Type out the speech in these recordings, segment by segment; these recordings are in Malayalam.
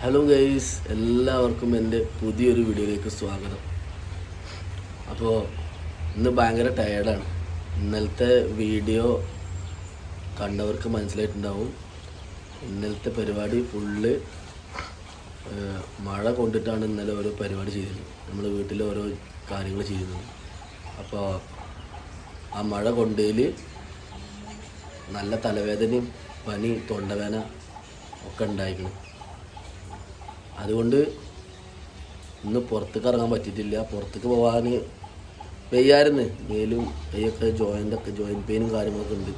ഹലോ ഗൈസ്, എല്ലാവർക്കും എൻ്റെ പുതിയൊരു വീഡിയോയിലേക്ക് സ്വാഗതം. അപ്പോൾ ഇന്ന് ഭയങ്കര ടയേർഡാണ്. ഇന്നലത്തെ വീഡിയോ കണ്ടവർക്ക് മനസ്സിലായിട്ടുണ്ടാവും. ഇന്നലത്തെ പരിപാടി ഫുള്ള് മഴ കൊണ്ടിട്ടാണ് ഇന്നലെ ഓരോ പരിപാടി ചെയ്തത്. നമ്മൾ വീട്ടിൽ ഓരോ കാര്യങ്ങൾ ചെയ്യുന്നത്. അപ്പോൾ ആ മഴ കൊണ്ടതിൽ നല്ല തലവേദനയും പനി തൊണ്ടവേദന ഒക്കെ ഉണ്ടായിരിക്കണം. അതുകൊണ്ട് ഇന്ന് പുറത്തേക്ക് ഇറങ്ങാൻ പറ്റിയിട്ടില്ല. പുറത്തേക്ക് പോകാൻ വെയ്യായിരുന്നു. മേലും കൈയൊക്കെ ജോയിൻറ്റ് പെയിനും കാര്യങ്ങളൊക്കെ ഉണ്ട്.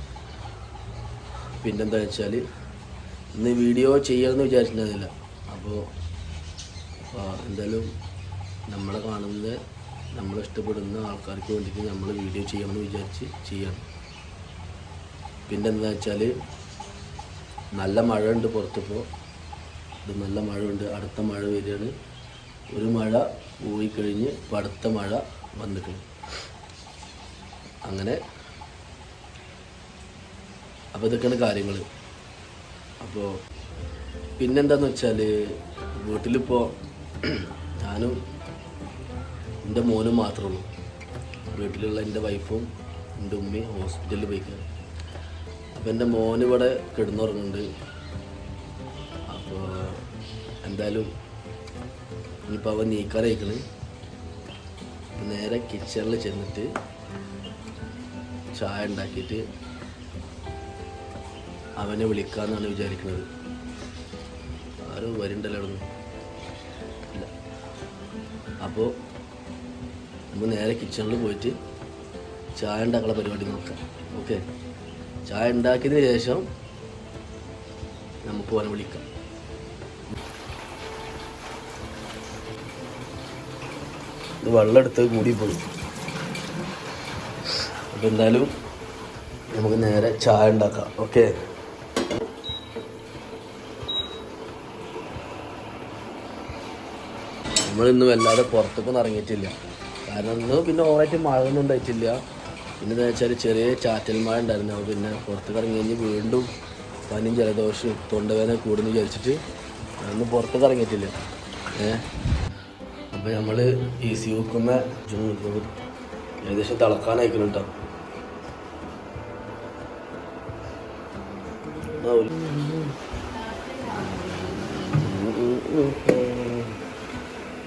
പിന്നെന്താ വെച്ചാൽ ഇന്ന് വീഡിയോ ചെയ്യണമെന്ന് വിചാരിച്ചിട്ടുണ്ടായിരുന്നില്ല. അപ്പോൾ എന്തായാലും നമ്മളെ കാണുന്ന നമ്മളിഷ്ടപ്പെടുന്ന ആൾക്കാർക്ക് വേണ്ടിയിട്ട് നമ്മൾ വീഡിയോ ചെയ്യണമെന്ന് വിചാരിച്ച് ചെയ്യണം. പിന്നെന്താ വെച്ചാൽ നല്ല മഴ ഉണ്ട് പുറത്തിപ്പോൾ. ഇത് നല്ല മഴയുണ്ട്. അടുത്ത മഴ വരികയാണ്. ഒരു മഴ പോയിക്കഴിഞ്ഞ് ഇപ്പോൾ അടുത്ത മഴ വന്നിട്ടുണ്ട്. അങ്ങനെ അപ്പോൾ ഇതൊക്കെയാണ് കാര്യങ്ങൾ. അപ്പോൾ പിന്നെന്താണെന്ന് വെച്ചാൽ വീട്ടിലിപ്പോൾ ഞാനും എൻ്റെ മോനും മാത്രമേ ഉള്ളൂ. വീട്ടിലുള്ള എൻ്റെ വൈഫും എൻ്റെ ഉമ്മയും ഹോസ്പിറ്റലിൽ പോയിക്കാണ്. അപ്പോൾ എൻ്റെ മോനിവിടെ കിടന്നുറങ്ങുന്നുണ്ട്. അപ്പോൾ എന്തായാലും ഇനിയിപ്പോൾ അവൻ നീക്കാറായിക്കണ്. അപ്പം നേരെ കിച്ചണിൽ ചെന്നിട്ട് ചായ ഉണ്ടാക്കിയിട്ട് അവനെ വിളിക്കാമെന്നാണ് വിചാരിക്കുന്നത്. ആരും വരുന്നുണ്ടല്ലോ അവിടെ നിന്ന് ഇല്ല. അപ്പോൾ നമ്മൾ നേരെ കിച്ചണിൽ പോയിട്ട് ചായ ഉണ്ടാക്കാനുള്ള പരിപാടി നോക്കാം. ഓക്കെ, ചായ ഉണ്ടാക്കിയതിന് ശേഷം നമുക്ക് അവനെ വിളിക്കാം. ഇത് വെള്ളം എടുത്ത് കൂടിപ്പോയി. അപ്പം എന്തായാലും നമുക്ക് നേരെ ചായ ഉണ്ടാക്കാം. ഓക്കെ, നമ്മളിന്ന് വല്ലാതെ പുറത്തേക്കൊന്നും ഇറങ്ങിയിട്ടില്ല. കാരണം ഇന്ന് പിന്നെ ഓവറായിട്ട് മഴയൊന്നും ഉണ്ടായിട്ടില്ല. പിന്നെ എന്താ വെച്ചാൽ ചെറിയ ചാറ്റൽ മഴ ഉണ്ടായിരുന്നു. അപ്പോൾ പിന്നെ പുറത്തേക്ക് ഇറങ്ങി കഴിഞ്ഞ് വീണ്ടും പനിയും ജലദോഷവും തൊണ്ടവേദന കൂടുന്നു വിചാരിച്ചിട്ട് അന്ന് പുറത്തേക്ക് ഇറങ്ങിയിട്ടില്ല. അപ്പോൾ നമ്മൾ ഈ വെക്കുന്ന ഏകദേശം തിളക്കാനായിക്കണം കേട്ടോ.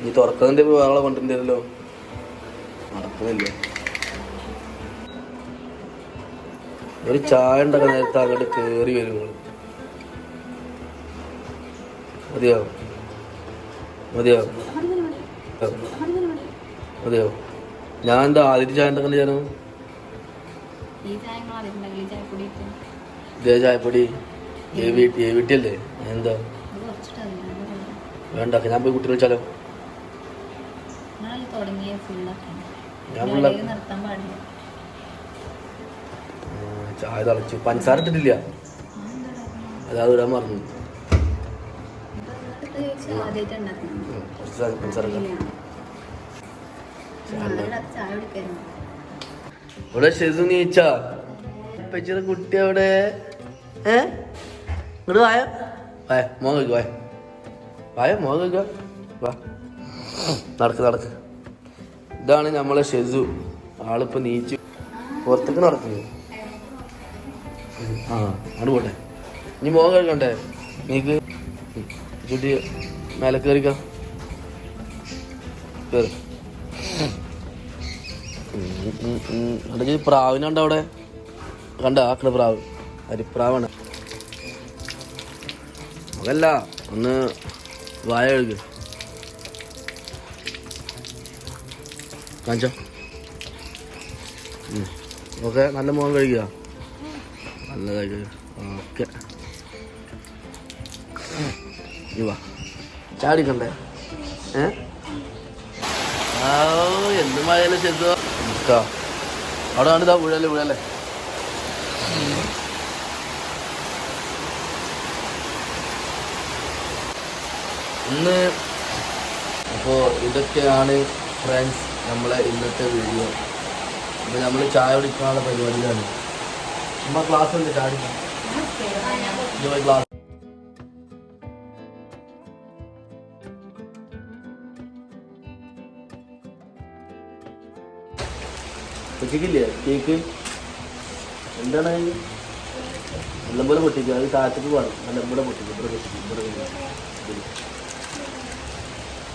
നീ തുറക്കുന്നതിൻ്റെ വേറെ കൊണ്ടുവരുന്നല്ലോ, നടക്കുന്നില്ല. ഒരു ചായ ഉണ്ടാക്കാൻ നേരത്തെ അങ്ങോട്ട് കയറി വരും. മതിയോ മതിയോ മതിയോ? ഞാൻ എന്താ ആദ്യത്തെ ചായ ഉണ്ടാക്കണ്ട? ഞാനോ ഇതേ ചായപ്പൊടി വീട്ടിലല്ലേ? എന്താ വേണ്ട? ഞാൻ പോയി കുട്ടി വിളിച്ചാലോ? ഞാൻ ചായ തിളച്ചു. പഞ്ചസാര ഇട്ടിട്ടില്ല, അതാത് ഇടാൻ പറഞ്ഞു. പഞ്ചസാര ഇവിടെ ഷെസു നീച്ച പച്ചിറ കുട്ടി അവിടെ. ഇങ്ങോട്ട് വായ വായ മോൻ കഴിക്കുക. വായ വായ മോൻ കഴിക്കുക. വാ നടക്ക് നടക്ക്. ഇതാണ് നമ്മളെ ഷെസു. ആളിപ്പോൾ നീച്ചു പുറത്തേക്ക് നടക്കുന്നു. ആ അങ്ങോട്ട് പോട്ടെ. ഇനി മോൻ കഴിക്കണ്ടേ? നീക്ക് ചുറ്റി മേലെ കയറിക്ക. കയറി അല്ലെങ്കിൽ പ്രാവിനുണ്ട് അവിടെ. കണ്ട ആക്കണ പ്രാവ് അരിപ്രാവാണ്. അതല്ല, ഒന്ന് വായ കഴുകു കാണിച്ചോ. ഓക്കെ, നല്ല മുഖം കഴുകുക. നല്ലതായി. ഓക്കെ, വാ ചാടിക്കണ്ടേ? എന്ത് മഴയല്ലേ ചെറുതോ. അവിടെ കണ്ടിതാ വീഴല്ലേ വീഴല്ലേ. ഇന്ന് അപ്പോൾ ഇതൊക്കെയാണ് ഫ്രണ്ട്സ് നമ്മളെ ഇന്നത്തെ വീഡിയോ. അപ്പോൾ നമ്മൾ ചായ കുടിക്കാനുള്ള പരിപാടിയിലാണ്. നമ്മൾ ക്ലാസ് ഉണ്ട്, ചായ കുടിക്കാം. ക്ലാസ് പൊട്ടിക്കില്ലേ കേക്ക്? എന്താണ് നല്ലപോലെ പൊട്ടിക്കുക. അത് താഴത്തേക്ക് വേണം. നല്ലപോലെ പൊട്ടിക്കും. ഇവിടെ പൊട്ടിക്കും.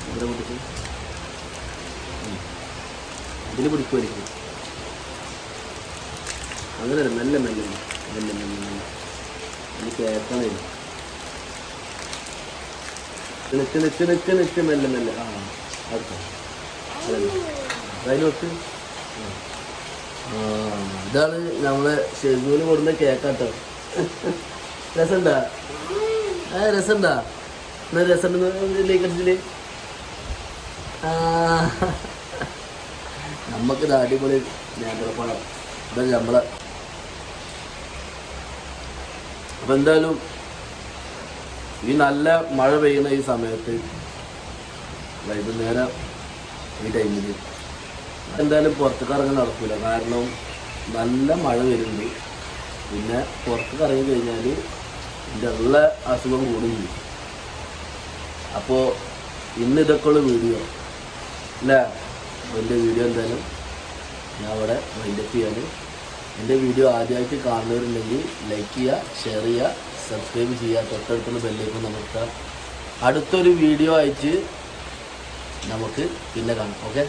ഇവിടെ പൊട്ടിക്കും. ഇതിൽ പിടിക്കുമായിരിക്കും. അങ്ങനെ മെല്ലെ മെല്ലെ മെല്ലെ മെല്ലെ മെല്ലെ എനിക്ക് കേൾക്കണേ. നിക്ക് മെല്ലെ മെല്ലെ. ആ അടുത്ത അതിൽ വെക്ക്. ഇതാണ് നമ്മളെ ഷെഡ്യൂളിൽ കൊടുക്കുന്ന കേക്കാട്ടോ. രസമുണ്ടാ? രസമുണ്ടാ? എന്നാ രസമുണ്ടെന്ന് നമുക്കിത് അടിപൊളി നേന്ത്രപ്പഴം. ഇതാ നമ്മളെ. അപ്പം എന്തായാലും ഈ നല്ല മഴ പെയ്യുന്ന ഈ സമയത്ത് വൈകുന്നേരം ഈ ടൈമിൽ എന്തായാലും പുറത്തേക്ക് ഇറങ്ങാൻ നടക്കില്ല. കാരണം നല്ല മഴ വരുന്നുണ്ട്. പിന്നെ പുറത്തേക്ക് ഇറങ്ങി കഴിഞ്ഞാൽ ഇതിൻ്റെ ഉള്ള അസുഖം കൂടും ചെയ്യും. അപ്പോൾ ഇന്ന് ഇതൊക്കെ ഉള്ള വീഡിയോ അല്ലേ? എൻ്റെ വീഡിയോ എന്തായാലും ഞാൻ അവിടെ വൈൻഡപ്പ് ചെയ്യാൻ. എൻ്റെ വീഡിയോ ആദ്യമായിട്ട് കാണുന്നവരുണ്ടെങ്കിൽ ലൈക്ക് ചെയ്യുക, ഷെയർ ചെയ്യുക, സബ്സ്ക്രൈബ് ചെയ്യുക. തൊട്ടടുത്തുള്ള ബെല്ലേക്ക് നമുക്ക് അടുത്തൊരു വീഡിയോ അയച്ച് നമുക്ക് പിന്നെ കാണാം. ഓക്കെ.